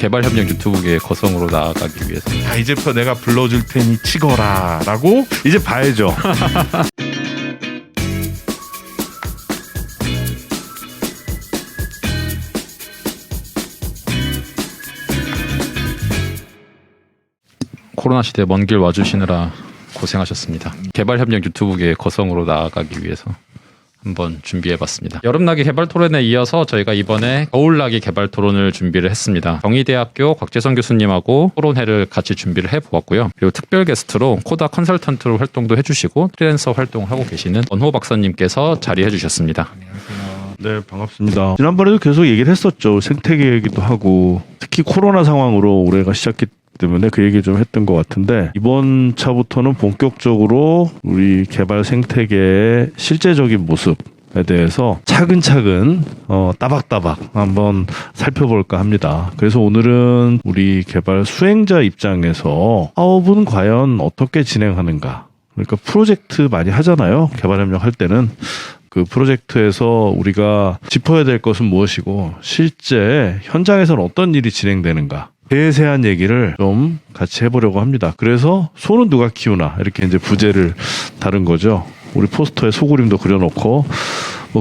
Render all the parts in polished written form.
개발협력 유튜브계의 거성으로 나아가기 위해서. 이제부터 내가 불러줄 테니 치거라 라고 이제 봐야죠. 코로나 시대에 먼 길 와주시느라 고생하셨습니다. 개발협력 유튜브계의 거성으로 나아가기 위해서 한번 준비해봤습니다. 여름나기 개발 토론에 이어서 저희가 이번에 겨울나기 개발 토론을 준비를 했습니다. 경희대학교 곽재성 교수님하고 토론회를 같이 준비를 해보았고요. 그리고 특별 게스트로 코다 컨설턴트로 활동도 해주시고 프리랜서 활동을 하고 계시는 원호 박사님께서 자리해 주셨습니다. 네, 반갑습니다. 지난번에도 계속 얘기를 했었죠. 생태계 얘기도 하고 특히 코로나 상황으로 올해가 시작했기 때문에 그 얘기 좀 했던 것 같은데 이번 차부터는 본격적으로 우리 개발 생태계의 실제적인 모습에 대해서 차근차근 따박따박 한번 살펴볼까 합니다. 그래서 오늘은 우리 개발 수행자 입장에서 사업은 과연 어떻게 진행하는가, 그러니까 프로젝트 많이 하잖아요. 개발협력 할 때는 그 프로젝트에서 우리가 짚어야 될 것은 무엇이고 실제 현장에서는 어떤 일이 진행되는가, 세세한 얘기를 좀 같이 해보려고 합니다. 그래서 소는 누가 키우나 이렇게 이제 부제를 다룬 거죠. 우리 포스터에 소그림도 그려놓고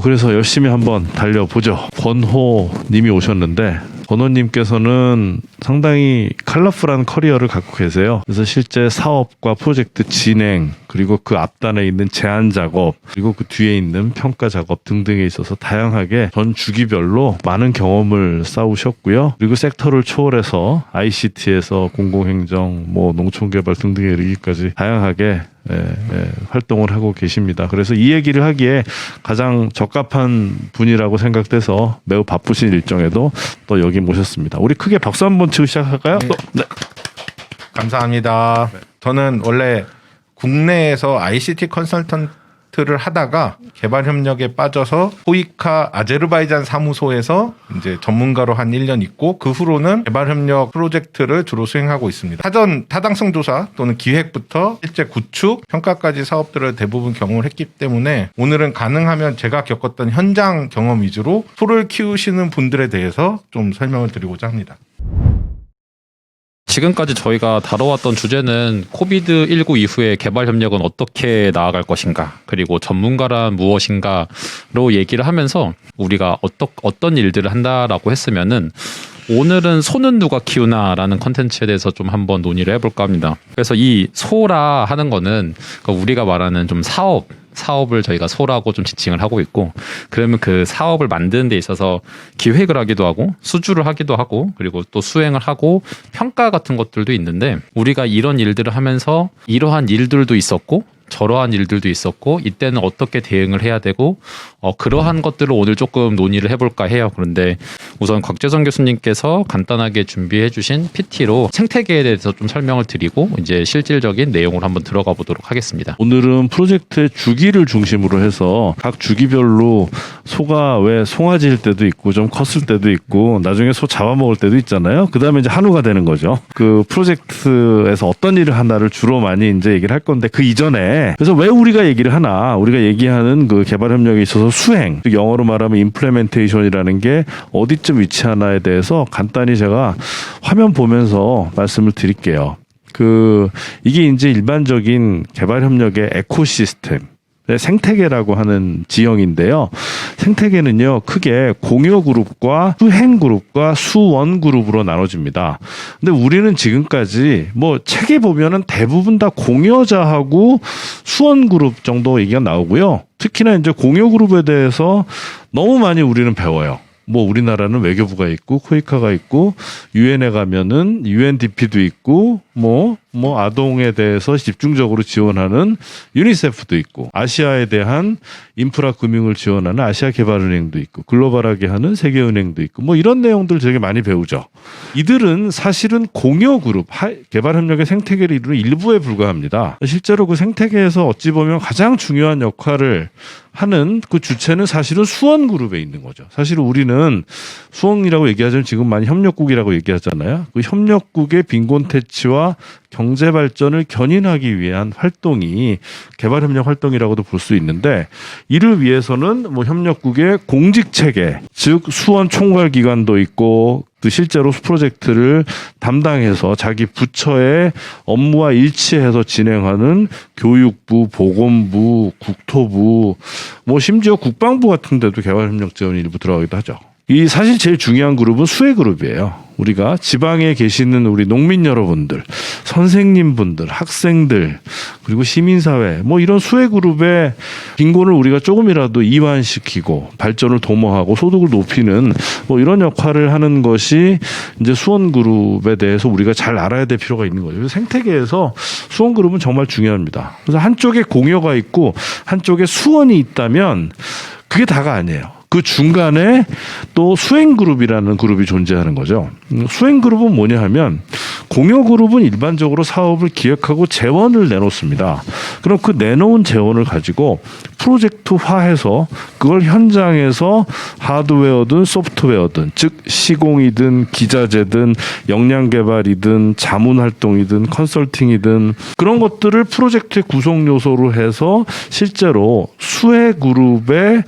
그래서 열심히 한번 달려보죠. 권호 님이 오셨는데 권호님께서는 상당히 컬러풀한 커리어를 갖고 계세요. 그래서 실제 사업과 프로젝트 진행, 그리고 그 앞단에 있는 제안 작업, 그리고 그 뒤에 있는 평가 작업 등등에 있어서 다양하게 전 주기별로 많은 경험을 쌓으셨고요. 그리고 섹터를 초월해서 ICT에서 공공행정, 농촌개발 등등에 이르기까지 다양하게 활동을 하고 계십니다. 그래서 이 얘기를 하기에 가장 적합한 분이라고 생각돼서 매우 바쁘신 일정에도 또 여기 모셨습니다. 우리 크게 박수 한번 치고 시작할까요? 네. 감사합니다. 저는 원래 국내에서 ICT 컨설턴트를 하다가 개발 협력에 빠져서 호이카 아제르바이잔 사무소에서 이제 전문가로 한 1년 있고 그 후로는 개발 협력 프로젝트를 주로 수행하고 있습니다. 사전 타당성 조사 또는 기획부터 실제 구축, 평가까지 사업들을 대부분 경험을 했기 때문에 오늘은 가능하면 제가 겪었던 현장 경험 위주로 소를 키우시는 분들에 대해서 좀 설명을 드리고자 합니다. 지금까지 저희가 다뤄왔던 주제는 코비드19 이후에 개발협력은 어떻게 나아갈 것인가, 그리고 전문가란 무엇인가로 얘기를 하면서 우리가 어떤 일들을 한다라고 했으면은 오늘은 소는 누가 키우나라는 컨텐츠에 대해서 좀 한번 논의를 해볼까 합니다. 그래서 이 소라 하는 거는 우리가 말하는 좀 사업을 저희가 소라고 좀 지칭을 하고 있고, 그러면 그 사업을 만드는 데 있어서 기획을 하기도 하고 수주를 하기도 하고 그리고 또 수행을 하고 평가 같은 것들도 있는데, 우리가 이런 일들을 하면서 이러한 일들도 있었고 저러한 일들도 있었고 이때는 어떻게 대응을 해야 되고 그러한 것들을 오늘 조금 논의를 해볼까 해요. 그런데 우선 곽재성 교수님께서 간단하게 준비해 주신 PT로 생태계에 대해서 좀 설명을 드리고 이제 실질적인 내용으로 한번 들어가 보도록 하겠습니다. 오늘은 프로젝트의 주기를 중심으로 해서 각 주기별로 소가 왜 송아지일 때도 있고 좀 컸을 때도 있고 나중에 소 잡아먹을 때도 있잖아요. 그 다음에 이제 한우가 되는 거죠. 그 프로젝트에서 어떤 일을 하나를 주로 많이 이제 얘기를 할 건데, 그 이전에 그래서 왜 우리가 얘기를 하나, 우리가 얘기하는 그 개발 협력에 있어서 수행, 즉 영어로 말하면 임플레멘테이션이라는 게 어디쯤 위치하나에 대해서 간단히 제가 화면 보면서 말씀을 드릴게요. 이게 이제 일반적인 개발 협력의 에코시스템, 생태계라고 하는 지형인데요. 생태계는요, 크게 공여 그룹과 수행 그룹과 수원 그룹으로 나눠집니다. 근데 우리는 지금까지 책에 보면은 대부분 다 공여자하고 수원 그룹 정도 얘기가 나오고요. 특히나 이제 공여 그룹에 대해서 너무 많이 우리는 배워요. 우리나라는 외교부가 있고 코이카가 있고 유엔에 가면은 UNDP도 있고 아동에 대해서 집중적으로 지원하는 유니세프도 있고, 아시아에 대한 인프라 금융을 지원하는 아시아개발은행도 있고, 글로벌하게 하는 세계은행도 있고, 이런 내용들 되게 많이 배우죠. 이들은 사실은 공여그룹, 개발협력의 생태계를 이루는 일부에 불과합니다. 실제로 그 생태계에서 어찌 보면 가장 중요한 역할을 하는 그 주체는 사실은 수원그룹에 있는 거죠. 사실 우리는 수원이라고 얘기하자면 지금 많이 협력국이라고 얘기하잖아요. 그 협력국의 빈곤퇴치와 경제 발전을 견인하기 위한 활동이 개발협력 활동이라고도 볼 수 있는데, 이를 위해서는 협력국의 공직체계, 즉 수원 총괄기관도 있고 그 실제로 프로젝트를 담당해서 자기 부처의 업무와 일치해서 진행하는 교육부, 보건부, 국토부, 뭐 심지어 국방부 같은 데도 개발협력 지원이 일부 들어가기도 하죠. 이 사실 제일 중요한 그룹은 수혜 그룹이에요. 우리가 지방에 계시는 우리 농민 여러분들, 선생님분들, 학생들, 그리고 시민사회, 뭐 이런 수혜 그룹의 빈곤을 우리가 조금이라도 이완시키고 발전을 도모하고 소득을 높이는 뭐 이런 역할을 하는 것이 이제 수원 그룹에 대해서 우리가 잘 알아야 될 필요가 있는 거죠. 그래서 생태계에서 수원 그룹은 정말 중요합니다. 그래서 한쪽에 공여가 있고 한쪽에 수원이 있다면 그게 다가 아니에요. 그 중간에 또 수행그룹이라는 그룹이 존재하는 거죠. 수행그룹은 뭐냐 하면 공여그룹은 일반적으로 사업을 기획하고 재원을 내놓습니다. 그럼 그 내놓은 재원을 가지고 프로젝트화해서 그걸 현장에서 하드웨어든 소프트웨어든 즉 시공이든 기자재든 역량개발이든 자문활동이든 컨설팅이든 그런 것들을 프로젝트의 구성 요소로 해서 실제로 수혜그룹에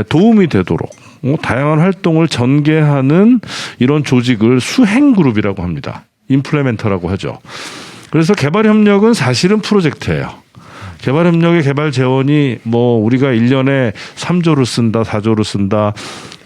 도움이 되도록 다양한 활동을 전개하는 이런 조직을 수행그룹이라고 합니다. 임플레멘터라고 하죠. 그래서 개발협력은 사실은 프로젝트예요. 개발협력의 개발 재원이 뭐 우리가 1년에 3조를 쓴다, 4조를 쓴다,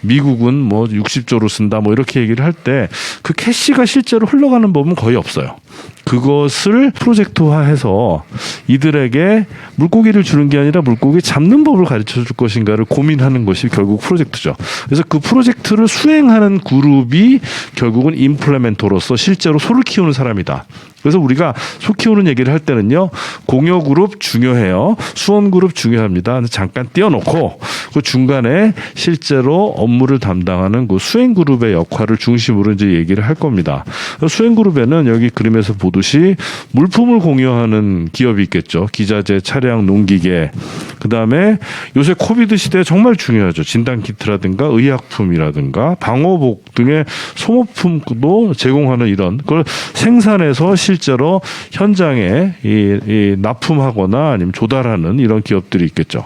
미국은 뭐 60조를 쓴다, 뭐 이렇게 얘기를 할 때 그 캐시가 실제로 흘러가는 법은 거의 없어요. 그것을 프로젝트화해서 이들에게 물고기를 주는 게 아니라 물고기 잡는 법을 가르쳐 줄 것인가를 고민하는 것이 결국 프로젝트죠. 그래서 그 프로젝트를 수행하는 그룹이 결국은 임플레멘터로서 실제로 소를 키우는 사람이다. 그래서 우리가 소 키우는 얘기를 할 때는요, 공여 그룹 중요해요. 수원 그룹 중요합니다. 잠깐 띄워놓고 그 중간에 실제로 업무를 담당하는 그 수행 그룹의 역할을 중심으로 이제 얘기를 할 겁니다. 수행 그룹에는 여기 그림에서 보듯이 물품을 공유하는 기업이 있겠죠. 기자재, 차량, 농기계. 그 다음에 요새 코비드 시대에 정말 중요하죠. 진단키트라든가 의약품이라든가 방호복 등의 소모품도 제공하는 이런 걸 생산해서 실제로 현장에 이 납품하거나 아니면 조달하는 이런 기업들이 있겠죠.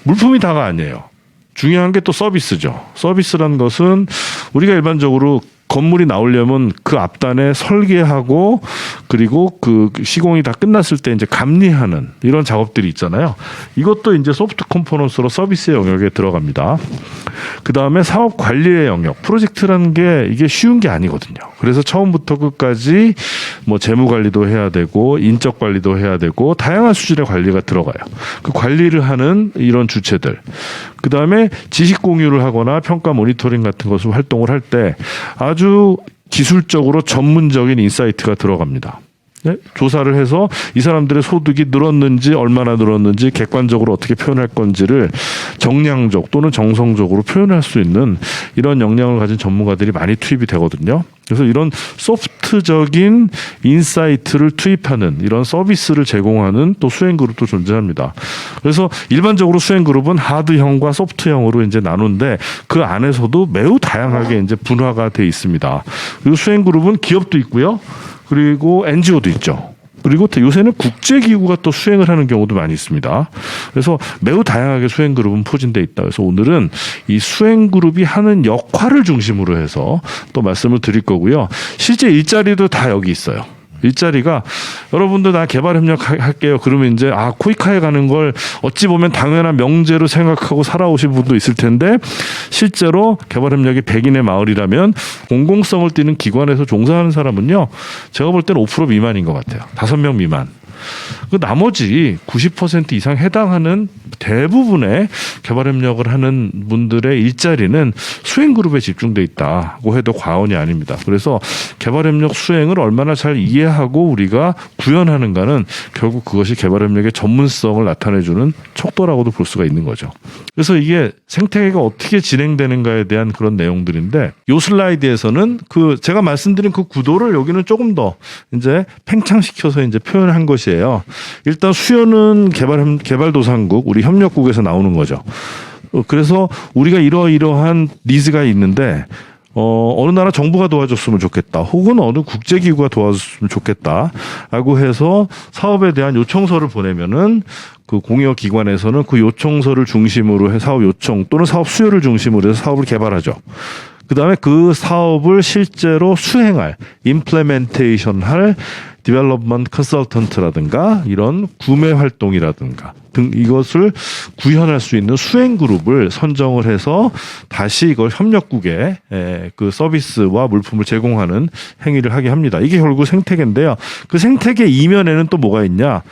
물품이 다가 아니에요. 중요한 게 또 서비스죠. 서비스라는 것은 우리가 일반적으로 건물이 나오려면 그 앞단에 설계하고 그리고 그 시공이 다 끝났을 때 이제 감리하는 이런 작업들이 있잖아요. 이것도 이제 소프트 컴포넌트로 서비스의 영역에 들어갑니다. 그 다음에 사업 관리의 영역, 프로젝트라는 게 이게 쉬운 게 아니거든요. 그래서 처음부터 끝까지 뭐 재무 관리도 해야 되고 인적 관리도 해야 되고 다양한 수준의 관리가 들어가요. 그 관리를 하는 이런 주체들. 그 다음에 지식 공유를 하거나 평가 모니터링 같은 것을 활동을 할 때 아주 기술적으로 전문적인 인사이트가 들어갑니다. 네? 조사를 해서 이 사람들의 소득이 늘었는지 얼마나 늘었는지 객관적으로 어떻게 표현할 건지를 정량적 또는 정성적으로 표현할 수 있는 이런 역량을 가진 전문가들이 많이 투입이 되거든요. 그래서 이런 소프트적인 인사이트를 투입하는 이런 서비스를 제공하는 또 수행그룹도 존재합니다. 그래서 일반적으로 수행그룹은 하드형과 소프트형으로 이제 나누는데 그 안에서도 매우 다양하게 이제 분화가 돼 있습니다. 그리고 수행그룹은 기업도 있고요. 그리고 NGO도 있죠. 그리고 요새는 국제기구가 또 수행을 하는 경우도 많이 있습니다. 그래서 매우 다양하게 수행그룹은 포진되어 있다. 그래서 오늘은 이 수행그룹이 하는 역할을 중심으로 해서 또 말씀을 드릴 거고요. 실제 일자리도 다 여기 있어요. 일자리가 여러분들 나 개발협력 할게요. 그러면 이제 코이카에 가는 걸 어찌 보면 당연한 명제로 생각하고 살아오신 분도 있을 텐데 실제로 개발협력이 100인의 마을이라면 공공성을 띠는 기관에서 종사하는 사람은요. 제가 볼 때는 5% 미만인 것 같아요. 5명 미만. 그 나머지 90% 이상 해당하는 대부분의 개발협력을 하는 분들의 일자리는 수행그룹에 집중돼 있다고 해도 과언이 아닙니다. 그래서 개발협력 수행을 얼마나 잘 이해하고 우리가 구현하는가는 결국 그것이 개발협력의 전문성을 나타내주는 척도라고도 볼 수가 있는 거죠. 그래서 이게 생태계가 어떻게 진행되는가에 대한 그런 내용들인데 이 슬라이드에서는 그 제가 말씀드린 그 구도를 여기는 조금 더 이제 팽창시켜서 이제 표현한 것이에요. 일단 수요는 개발도상국, 우리 협력국에서 나오는 거죠. 그래서 우리가 이러이러한 니즈가 있는데 어느 나라 정부가 도와줬으면 좋겠다. 혹은 어느 국제기구가 도와줬으면 좋겠다라고 해서 사업에 대한 요청서를 보내면은 그 공여기관에서는 그 요청서를 중심으로 해 사업 요청 또는 사업 수요를 중심으로 해서 사업을 개발하죠. 그다음에 그 사업을 실제로 수행할, 임플레멘테이션할 디벨롭먼트 컨설턴트라든가 이런 구매 활동이라든가 등 이것을 구현할 수 있는 수행 그룹을 선정을 해서 다시 이걸 협력국에 그 서비스와 물품을 제공하는 행위를 하게 합니다. 이게 결국 생태계인데요. 그 생태계 이면에는 또 뭐가 있냐?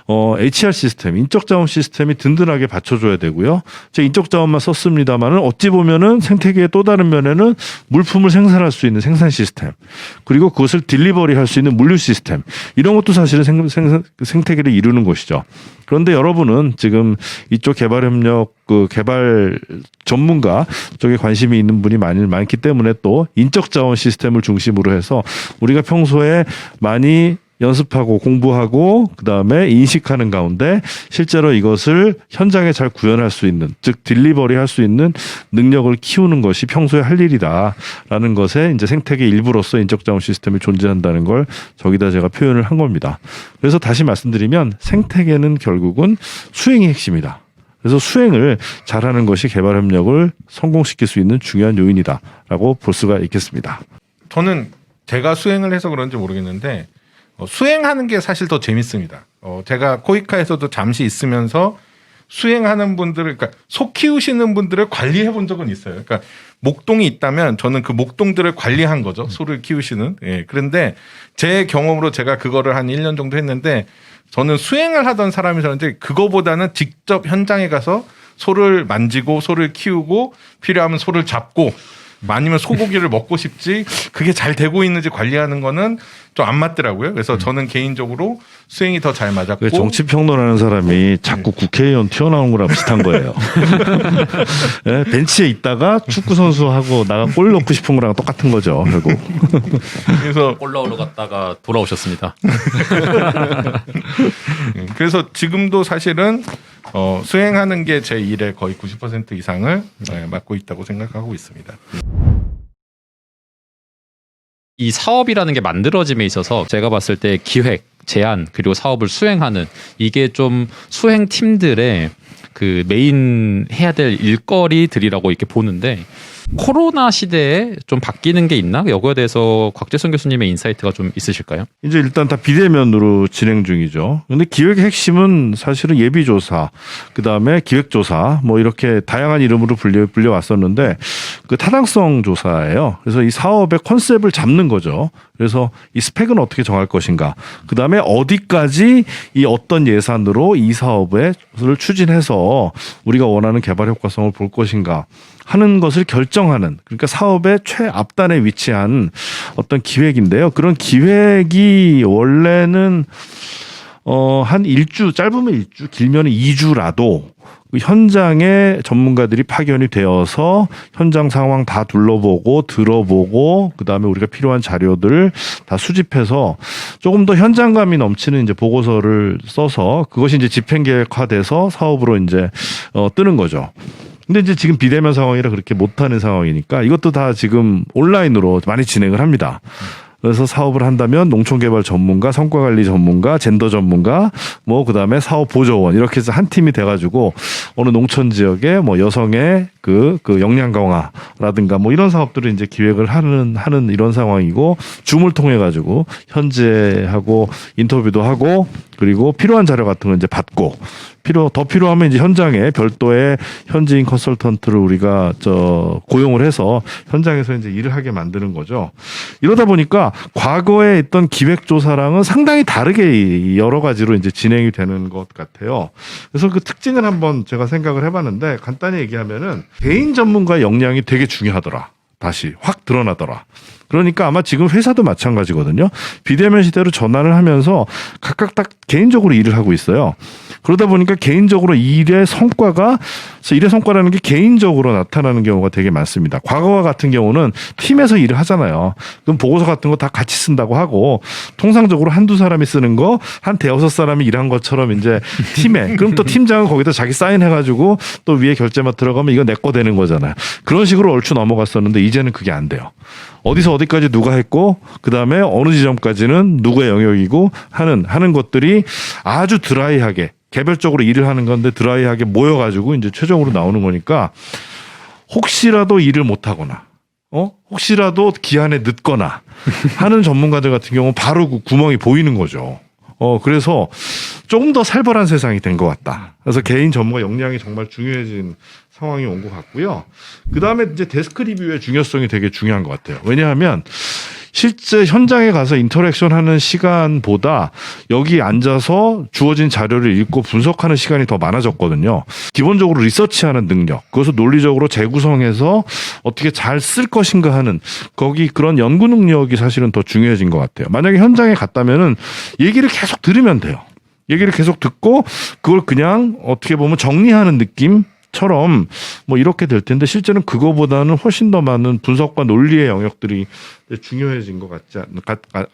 HR 시스템, 인적 자원 시스템이 든든하게 받쳐줘야 되고요. 제가 인적 자원만 썼습니다만은 어찌 보면은 생태계의 또 다른 면에는 물품을 생산할 수 있는 생산 시스템, 그리고 그것을 딜리버리 할 수 있는 물류 시스템, 이런 것도 사실은 생태계를 이루는 것이죠. 그런데 여러분은 지금 이쪽 개발협력 그 개발 전문가 쪽에 관심이 있는 분이 많기 때문에 또 인적 자원 시스템을 중심으로 해서 우리가 평소에 많이 연습하고 공부하고 그다음에 인식하는 가운데 실제로 이것을 현장에 잘 구현할 수 있는, 즉 딜리버리 할 수 있는 능력을 키우는 것이 평소에 할 일이다라는 것에 이제 생태계 일부로서 인적 자원 시스템이 존재한다는 걸 저기다 제가 표현을 한 겁니다. 그래서 다시 말씀드리면 생태계는 결국은 수행이 핵심이다. 그래서 수행을 잘하는 것이 개발 협력을 성공시킬 수 있는 중요한 요인이다라고 볼 수가 있겠습니다. 저는 제가 수행을 해서 그런지 모르겠는데 수행하는 게 사실 더 재밌습니다. 제가 코이카에서도 잠시 있으면서 수행하는 분들을, 그러니까 소 키우시는 분들을 관리해 본 적은 있어요. 그러니까 목동이 있다면 저는 그 목동들을 관리한 거죠. 소를 키우시는. 예. 그런데 제 경험으로 제가 그거를 한 1년 정도 했는데 저는 수행을 하던 사람이었는데 그거보다는 직접 현장에 가서 소를 만지고 소를 키우고 필요하면 소를 잡고 아니면 소고기를 먹고 싶지 그게 잘 되고 있는지 관리하는 거는 좀 안 맞더라고요. 그래서 저는 개인적으로 수행이 더 잘 맞았고. 정치 평론하는 사람이 자꾸 국회의원 튀어나온 거랑 비슷한 거예요. 네, 벤치에 있다가 축구 선수하고 나가 골 넣고 싶은 거랑 똑같은 거죠, 결국. 그래서 골 넣으러 갔다가 돌아오셨습니다. 그래서 지금도 사실은 수행하는 게 제 일의 거의 90% 이상을 맡고 있다고 생각하고 있습니다. 이 사업이라는 게 만들어짐에 있어서 제가 봤을 때 기획, 제안, 그리고 사업을 수행하는 이게 좀 수행 팀들의 그 메인 해야 될 일거리들이라고 이렇게 보는데 코로나 시대에 좀 바뀌는 게 있나? 여기에 대해서 곽재선 교수님의 인사이트가 좀 있으실까요? 이제 일단 다 비대면으로 진행 중이죠. 근데 기획의 핵심은 사실은 예비조사, 그 다음에 기획조사, 뭐 이렇게 다양한 이름으로 불려왔었는데 그 타당성 조사예요. 그래서 이 사업의 컨셉을 잡는 거죠. 그래서 이 스펙은 어떻게 정할 것인가. 그 다음에 어디까지 이 어떤 예산으로 이 사업을 추진해서 우리가 원하는 개발 효과성을 볼 것인가 하는 것을 결정하는, 그러니까 사업의 최앞단에 위치한 어떤 기획인데요. 그런 기획이 원래는 한 1주, 짧으면 1주, 길면 2주라도 그 현장에 전문가들이 파견이 되어서 현장 상황 다 둘러보고 들어보고 그다음에 우리가 필요한 자료들 다 수집해서 조금 더 현장감이 넘치는 이제 보고서를 써서 그것이 이제 집행계획화돼서 사업으로 이제 뜨는 거죠. 근데 이제 지금 비대면 상황이라 그렇게 못하는 상황이니까 이것도 다 지금 온라인으로 많이 진행을 합니다. 그래서 사업을 한다면 농촌개발 전문가, 성과관리 전문가, 젠더 전문가, 뭐 그다음에 사업보조원 이렇게 해서 한 팀이 돼가지고 어느 농촌 지역에 뭐 여성의 그 역량 강화라든가 뭐 이런 사업들을 이제 기획을 하는 이런 상황이고 줌을 통해 가지고 현재하고 인터뷰도 하고 그리고 필요한 자료 같은 거 이제 받고 더 필요하면 이제 현장에 별도의 현지인 컨설턴트를 우리가 고용을 해서 현장에서 이제 일을 하게 만드는 거죠. 이러다 보니까 과거에 있던 기획조사랑은 상당히 다르게 여러 가지로 이제 진행이 되는 것 같아요. 그래서 그 특징을 한번 제가 생각을 해봤는데 간단히 얘기하면은 개인 전문가 역량이 되게 중요하더라. 다시 확 드러나더라. 그러니까 아마 지금 회사도 마찬가지거든요. 비대면 시대로 전환을 하면서 각각 딱 개인적으로 일을 하고 있어요. 그러다 보니까 개인적으로 일의 성과라는 게 개인적으로 나타나는 경우가 되게 많습니다. 과거와 같은 경우는 팀에서 일을 하잖아요. 그럼 보고서 같은 거 다 같이 쓴다고 하고 통상적으로 한두 사람이 쓰는 거 한 대여섯 사람이 일한 것처럼 이제 팀에 그럼 또 팀장은 거기다 자기 사인해가지고 또 위에 결제만 들어가면 이거 내 거 되는 거잖아요. 그런 식으로 얼추 넘어갔었는데 이제는 그게 안 돼요. 어디서 어디까지 누가 했고 그다음에 어느 지점까지는 누구의 영역이고 하는 것들이 아주 드라이하게 개별적으로 일을 하는 건데 드라이하게 모여가지고 이제 최종으로 나오는 거니까 혹시라도 일을 못하거나 혹시라도 기한에 늦거나 하는 전문가들 같은 경우는 바로 그 구멍이 보이는 거죠. 그래서 조금 더 살벌한 세상이 된 것 같다. 그래서 개인 전문가 역량이 정말 중요해진 상황이 온 것 같고요. 그 다음에 이제 데스크 리뷰의 중요성이 되게 중요한 것 같아요. 왜냐하면 실제 현장에 가서 인터랙션 하는 시간보다 여기 앉아서 주어진 자료를 읽고 분석하는 시간이 더 많아졌거든요. 기본적으로 리서치하는 능력, 그것을 논리적으로 재구성해서 어떻게 잘 쓸 것인가 하는 거기 그런 연구 능력이 사실은 더 중요해진 것 같아요. 만약에 현장에 갔다면은 얘기를 계속 들으면 돼요. 얘기를 계속 듣고 그걸 그냥 어떻게 보면 정리하는 느낌처럼 뭐 이렇게 될 텐데 실제는 그거보다는 훨씬 더 많은 분석과 논리의 영역들이 중요해진 것 같지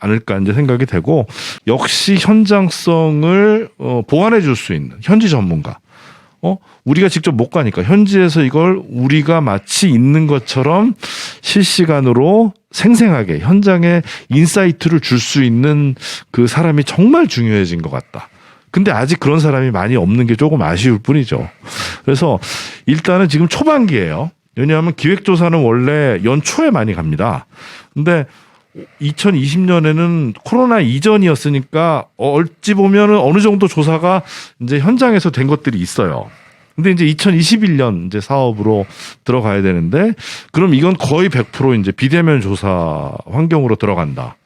않을까 이제 생각이 되고 역시 현장성을 보완해 줄 수 있는 현지 전문가. 우리가 직접 못 가니까 현지에서 이걸 우리가 마치 있는 것처럼 실시간으로 생생하게 현장에 인사이트를 줄 수 있는 그 사람이 정말 중요해진 것 같다. 근데 아직 그런 사람이 많이 없는 게 조금 아쉬울 뿐이죠. 그래서 일단은 지금 초반기예요. 왜냐하면 기획조사는 원래 연초에 많이 갑니다. 근데 2020년에는 코로나 이전이었으니까 어찌 보면은 어느 정도 조사가 이제 현장에서 된 것들이 있어요. 근데 이제 2021년 이제 사업으로 들어가야 되는데 그럼 이건 거의 100% 이제 비대면 조사 환경으로 들어간다.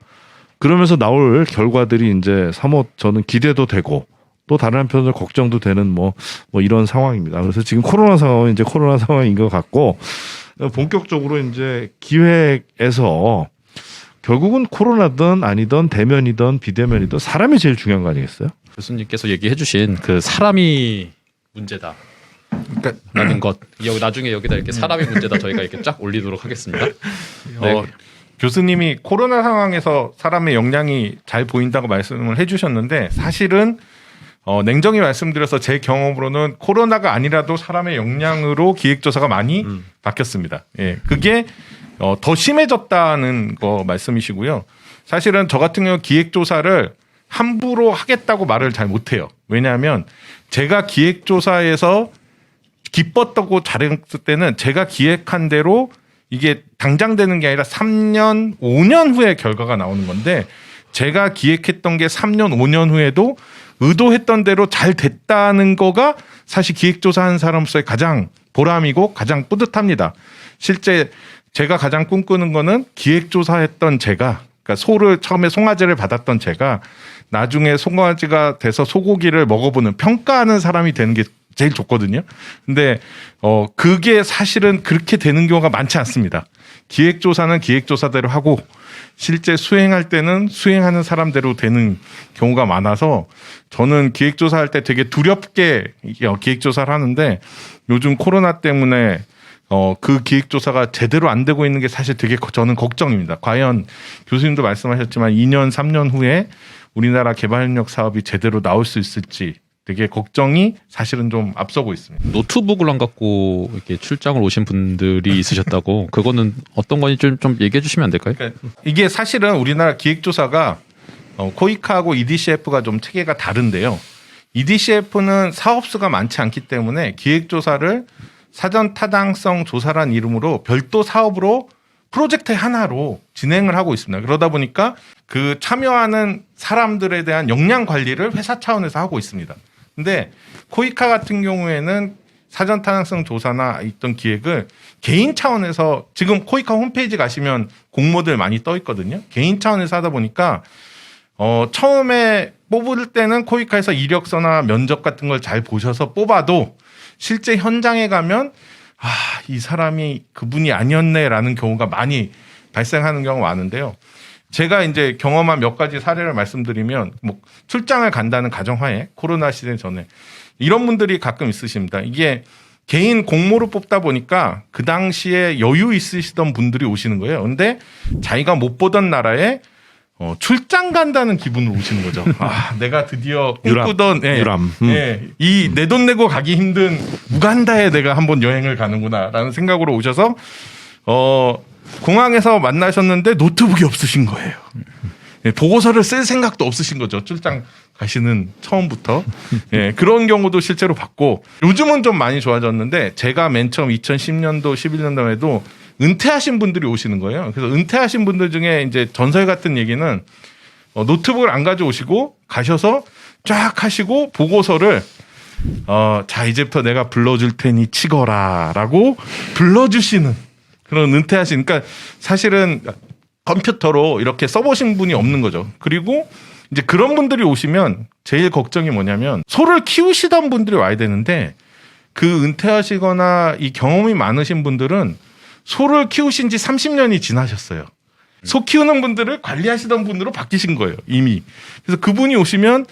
그러면서 나올 결과들이 이제 사뭇 저는 기대도 되고 또 다른 한편으로 걱정도 되는 뭐 이런 상황입니다. 그래서 지금 코로나 상황은 이제 코로나 상황인 것 같고 본격적으로 이제 기획에서 결국은 코로나든 아니든 대면이든 비대면이든 사람이 제일 중요한 거 아니겠어요? 교수님께서 얘기해주신 그 사람이 문제다. 그러니까 라는 것 나중에 여기다 이렇게 사람이 문제다 저희가 이렇게 쫙 올리도록 하겠습니다. 네. 교수님이 코로나 상황에서 사람의 역량이 잘 보인다고 말씀을 해주셨는데 사실은 냉정히 말씀드려서 제 경험으로는 코로나가 아니라도 사람의 역량으로 기획조사가 많이 바뀌었습니다. 예, 그게 더 심해졌다는 거 말씀이시고요. 사실은 저 같은 경우 기획조사를 함부로 하겠다고 말을 잘 못해요. 왜냐하면 제가 기획조사에서 기뻤다고 잘했을 때는 제가 기획한 대로 이게 당장 되는 게 아니라 3년, 5년 후에 결과가 나오는 건데 제가 기획했던 게 3년, 5년 후에도 의도했던 대로 잘 됐다는 거가 사실 기획조사한 사람으로서의 가장 보람이고 가장 뿌듯합니다. 실제 제가 가장 꿈꾸는 거는 기획조사했던 제가 그러니까 소를 처음에 송아지를 받았던 제가 나중에 송아지가 돼서 소고기를 먹어보는 평가하는 사람이 되는 게 제일 좋거든요. 근데 그게 사실은 그렇게 되는 경우가 많지 않습니다. 기획조사는 기획조사대로 하고 실제 수행할 때는 수행하는 사람대로 되는 경우가 많아서 저는 기획조사할 때 되게 두렵게 기획조사를 하는데 요즘 코로나 때문에 그 기획조사가 제대로 안 되고 있는 게 사실 되게 저는 걱정입니다. 과연 교수님도 말씀하셨지만 2년, 3년 후에 우리나라 개발협력 사업이 제대로 나올 수 있을지 되게 걱정이 사실은 좀 앞서고 있습니다. 노트북을 안 갖고 이렇게 출장을 오신 분들이 있으셨다고 그거는 어떤 건지 좀 얘기해 주시면 안 될까요? 그러니까 이게 사실은 우리나라 기획조사가 코이카하고 EDCF가 좀 체계가 다른데요. EDCF는 사업수가 많지 않기 때문에 기획조사를 사전 타당성 조사란 이름으로 별도 사업으로 프로젝트 하나로 진행을 하고 있습니다. 그러다 보니까 그 참여하는 사람들에 대한 역량 관리를 회사 차원에서 하고 있습니다. 근데 코이카 같은 경우에는 사전 타당성 조사나 있던 기획을 개인 차원에서 지금 코이카 홈페이지 가시면 공모들 많이 떠 있거든요. 개인 차원에서 하다 보니까 처음에 뽑을 때는 코이카에서 이력서나 면접 같은 걸 잘 보셔서 뽑아도 실제 현장에 가면 이 사람이 그분이 아니었네라는 경우가 많이 발생하는 경우가 많은데요. 제가 이제 경험한 몇 가지 사례를 말씀드리면 뭐 출장을 간다는 가정하에 코로나 시대 전에 이런 분들이 가끔 있으십니다. 이게 개인 공모로 뽑다 보니까 그 당시에 여유 있으시던 분들이 오시는 거예요. 근데 자기가 못 보던 나라에 출장 간다는 기분으로 오시는 거죠. 내가 드디어 꿈꾸던 이 내 돈 내고 가기 힘든 우간다에 내가 한번 여행을 가는구나라는 생각으로 오셔서 공항에서 만나셨는데 노트북이 없으신 거예요. 보고서를 쓸 생각도 없으신 거죠. 출장 가시는 처음부터. 그런 경우도 실제로 봤고 요즘은 좀 많이 좋아졌는데 제가 맨 처음 2010년도 11년도에도 은퇴하신 분들이 오시는 거예요. 그래서 은퇴하신 분들 중에 이제 전설 같은 얘기는 노트북을 안 가져오시고 가셔서 쫙 하시고 보고서를 자 이제부터 내가 불러줄 테니 치거라라고 불러주시는 그런 은퇴하신 그러니까 사실은 컴퓨터로 이렇게 써보신 분이 없는 거죠. 그리고 이제 그런 분들이 오시면 제일 걱정이 뭐냐면 소를 키우시던 분들이 와야 되는데 그 은퇴하시거나 이 경험이 많으신 분들은 소를 키우신 지 30년이 지나셨어요. 소 키우는 분들을 관리하시던 분으로 바뀌신 거예요, 이미. 그래서 그분이 오시면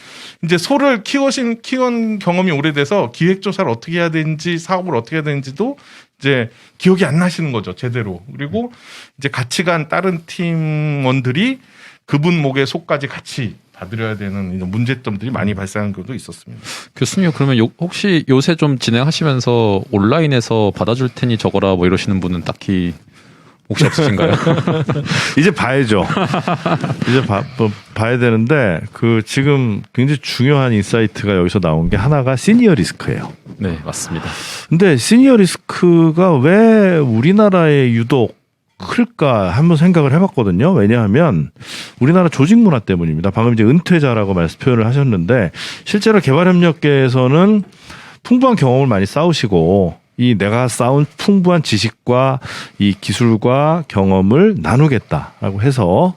이제 소를 키운 경험이 오래돼서 기획조사를 어떻게 해야 되는지 사업을 어떻게 해야 되는지도 이제 기억이 안 나시는 거죠, 제대로. 그리고 이제 같이 간 다른 팀원들이 그분 목에 소까지 같이 봐드려야 되는 이런 문제점들이 많이 발생한 경우도 있었습니다. 교수님 그러면 혹시 요새 좀 진행하시면서 온라인에서 받아줄 테니 적어라 뭐 이러시는 분은 딱히 혹시 없으신가요? 이제 봐야죠. 이제 봐야 되는데 그 지금 굉장히 중요한 인사이트가 여기서 나온 게 하나가 시니어 리스크예요. 네, 맞습니다. 근데 시니어 리스크가 왜 우리나라에 유독 클까 한번 생각을 해봤거든요. 왜냐하면 우리나라 조직 문화 때문입니다. 방금 이제 은퇴자라고 표현을 하셨는데 실제로 개발협력계에서는 풍부한 경험을 많이 쌓으시고 이 내가 쌓은 풍부한 지식과 이 기술과 경험을 나누겠다라고 해서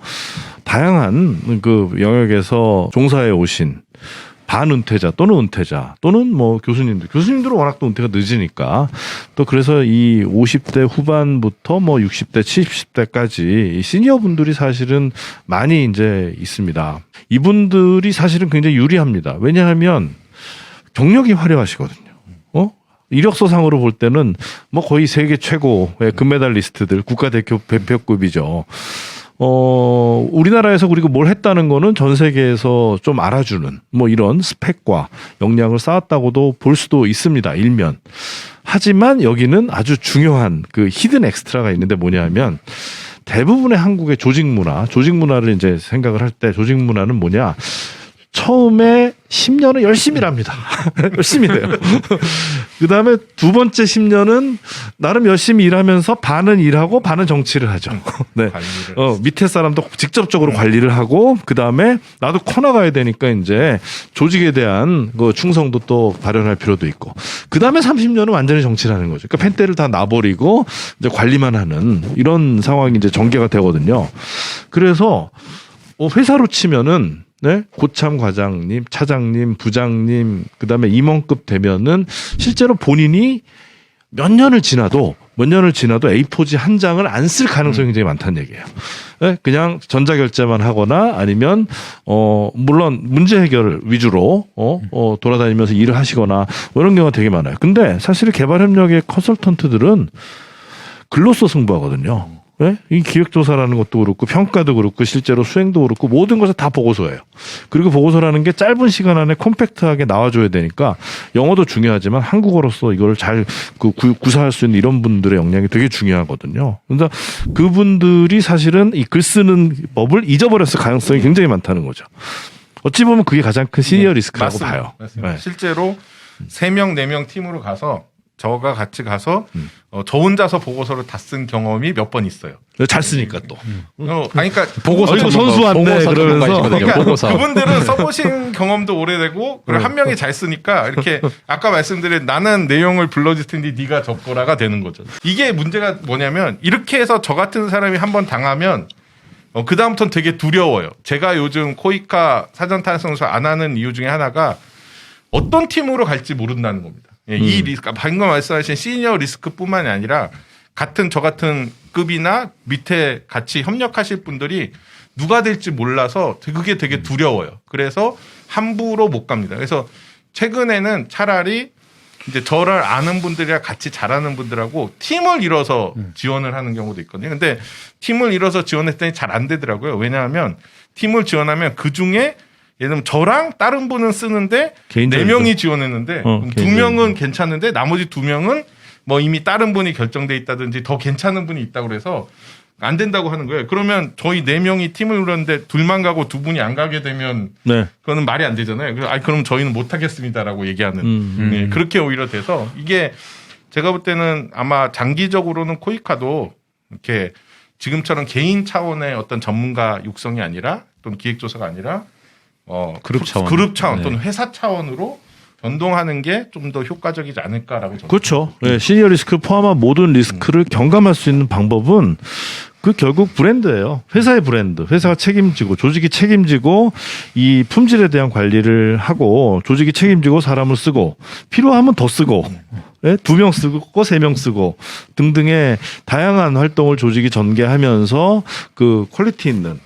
다양한 그 영역에서 종사해 오신 반은퇴자 또는 은퇴자 또는 뭐 교수님들은 워낙 또 은퇴가 늦으니까 또 그래서 이 50대 후반부터 뭐 60대 70대까지 이 시니어 분들이 사실은 많이 이제 있습니다. 이분들이 사실은 굉장히 유리합니다. 왜냐하면 경력이 화려하시거든요. 이력서상으로 볼 때는 뭐 거의 세계 최고의 금메달리스트들 국가대표급이죠. 우리나라에서 그리고 뭘 했다는 거는 전 세계에서 좀 알아주는 뭐 이런 스펙과 역량을 쌓았다고도 볼 수도 있습니다. 일면. 하지만 여기는 아주 중요한 그 히든 엑스트라가 있는데 뭐냐면 대부분의 한국의 조직 문화를 이제 생각을 할 때 조직 문화는 뭐냐? 처음에 10년은 열심히 일합니다. 열심히 해요. 그 다음에 두 번째 10년은 나름 열심히 일하면서 반은 일하고 반은 정치를 하죠. 네. 밑에 사람도 직접적으로 관리를 하고 그 다음에 나도 커나가야 되니까 이제 조직에 대한 그 충성도 또 발현할 필요도 있고 그 다음에 30년은 완전히 정치를 하는 거죠. 그러니까 펜대를 다 놔버리고 이제 관리만 하는 이런 상황이 이제 전개가 되거든요. 그래서 회사로 치면은 네? 고참 과장님, 차장님, 부장님, 그 다음에 임원급 되면은 실제로 본인이 몇 년을 지나도 A4지 한 장을 안 쓸 가능성이 굉장히 많다는 얘기예요. 네? 그냥 전자결제만 하거나 아니면, 물론 문제 해결 위주로, 돌아다니면서 일을 하시거나 뭐 이런 경우가 되게 많아요. 근데 사실 개발협력의 컨설턴트들은 글로써 승부하거든요. 네? 이 기획조사라는 것도 그렇고 평가도 그렇고 실제로 수행도 그렇고 모든 것을 다 보고서예요. 그리고 보고서라는 게 짧은 시간 안에 콤팩트하게 나와줘야 되니까 영어도 중요하지만 한국어로서 이걸 잘 구사할 수 있는 이런 분들의 역량이 되게 중요하거든요. 그러니까 그분들이 사실은 이 글 쓰는 법을 잊어버렸을 가능성이 굉장히 많다는 거죠. 어찌 보면 그게 가장 큰 시니어 리스크라고 맞습니다. 봐요. 맞습니다. 네. 실제로 3명, 4명 팀으로 가서 저가 같이 가서 저 혼자서 보고서를 다 쓴 경험이 몇 번 있어요. 잘 쓰니까 또. 그러니까 보고서 선수 왔네 그러면서. 그러니까 보고서. 그분들은 써보신 경험도 오래되고 그리고 한 명이 잘 쓰니까 이렇게 아까 말씀드린 나는 내용을 불러줄 텐데 네가 적거라가 되는 거죠. 이게 문제가 뭐냐면 이렇게 해서 저 같은 사람이 한번 당하면 그 다음부터는 되게 두려워요. 제가 요즘 코이카 사전탄성수 안 하는 이유 중에 하나가 어떤 팀으로 갈지 모른다는 겁니다. 이 리스크, 방금 말씀하신 시니어 리스크뿐만이 아니라 저 같은 급이나 밑에 같이 협력하실 분들이 누가 될지 몰라서 그게 되게 두려워요. 그래서 함부로 못 갑니다. 그래서 최근에는 차라리 이제 저를 아는 분들이랑 같이 잘하는 분들하고 팀을 이뤄서 지원을 하는 경우도 있거든요. 근데 팀을 이뤄서 지원했더니 잘 안 되더라고요. 왜냐하면 팀을 지원하면 그 중에 예를 들면 저랑 다른 분은 쓰는데 4명이 지원했는데 2명은 괜찮은데 나머지 2명은 뭐 이미 다른 분이 결정돼 있다든지 더 괜찮은 분이 있다고 그래서 안 된다고 하는 거예요. 그러면 저희 4명이 팀을 이뤘는데 2만 가고 2분이 안 가게 되면 네. 그거는 말이 안 되잖아요. 그래서 그럼 저희는 못 하겠습니다라고 얘기하는 네, 그렇게 오히려 돼서 이게 제가 볼 때는 아마 장기적으로는 코이카도 이렇게 지금처럼 개인 차원의 어떤 전문가 육성이 아니라 또는 기획조사가 아니라 그룹 차원. 그룹 차원 네. 또는 회사 차원으로 변동하는 게 좀 더 효과적이지 않을까라고 저는 그렇죠. 예, 시니어 리스크를 포함한 모든 리스크를 경감할 수 있는 방법은 그 결국 브랜드예요. 회사의 브랜드. 회사가 책임지고 조직이 책임지고 이 품질에 대한 관리를 하고 조직이 책임지고 사람을 쓰고 필요하면 더 쓰고 2명 쓰고 3명 쓰고 등등의 다양한 활동을 조직이 전개하면서 그 퀄리티 있는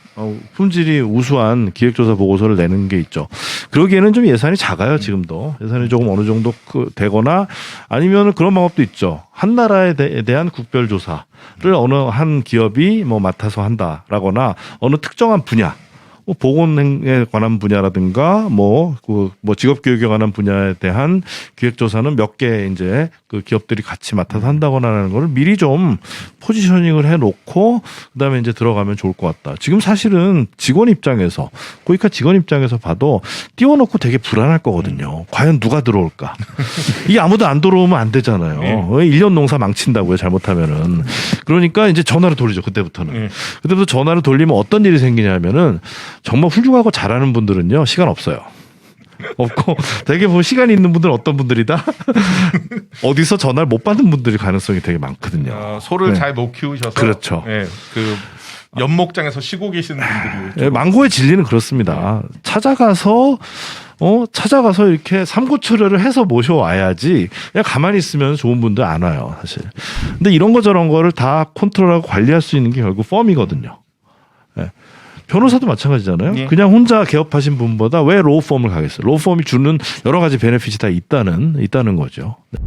품질이 우수한 기획조사 보고서를 내는 게 있죠. 그러기에는 좀 예산이 작아요, 지금도. 예산이 조금 어느 정도 되거나 아니면 그런 방법도 있죠. 한 나라에 대한 국별조사를 어느 한 기업이 뭐 맡아서 한다라거나 어느 특정한 분야, 뭐 보건에 관한 분야라든가 뭐 직업교육에 관한 분야에 대한 기획조사는 몇 개 이제 그 기업들이 같이 맡아서 한다거나 하는 거를 미리 좀 포지셔닝을 해놓고 그다음에 이제 들어가면 좋을 것 같다. 지금 사실은 직원 입장에서 고이카 직원 입장에서 봐도 띄워놓고 되게 불안할 거거든요. 과연 누가 들어올까? 이게 아무도 안 들어오면 안 되잖아요. 네. 1년 농사 망친다고요, 잘못하면은. 그러니까 이제 전화를 돌리죠, 그때부터는. 그때부터 전화를 돌리면 어떤 일이 생기냐면은 정말 훌륭하고 잘하는 분들은요, 시간 없어요. 없고 되게 보면 시간이 있는 분들은 어떤 분들이다? 어디서 전화를 못 받는 분들이 가능성이 되게 많거든요. 소를 네. 잘 못 키우셔서 그렇죠. 그 연목장에서 쉬고 계시는 분들이 예, 망고의 진리는 그렇습니다. 찾아가서 이렇게 삼고초려를 해서 모셔와야지 그냥 가만히 있으면 좋은 분들 안 와요, 사실. 근데 이런 거 저런 거를 다 컨트롤하고 관리할 수 있는 게 결국 펌이거든요. 예. 변호사도 마찬가지잖아요. 예. 그냥 혼자 개업하신 분보다 왜 로펌을 가겠어요? 로펌이 주는 여러 가지 베네핏이 다 있다는 거죠. 네.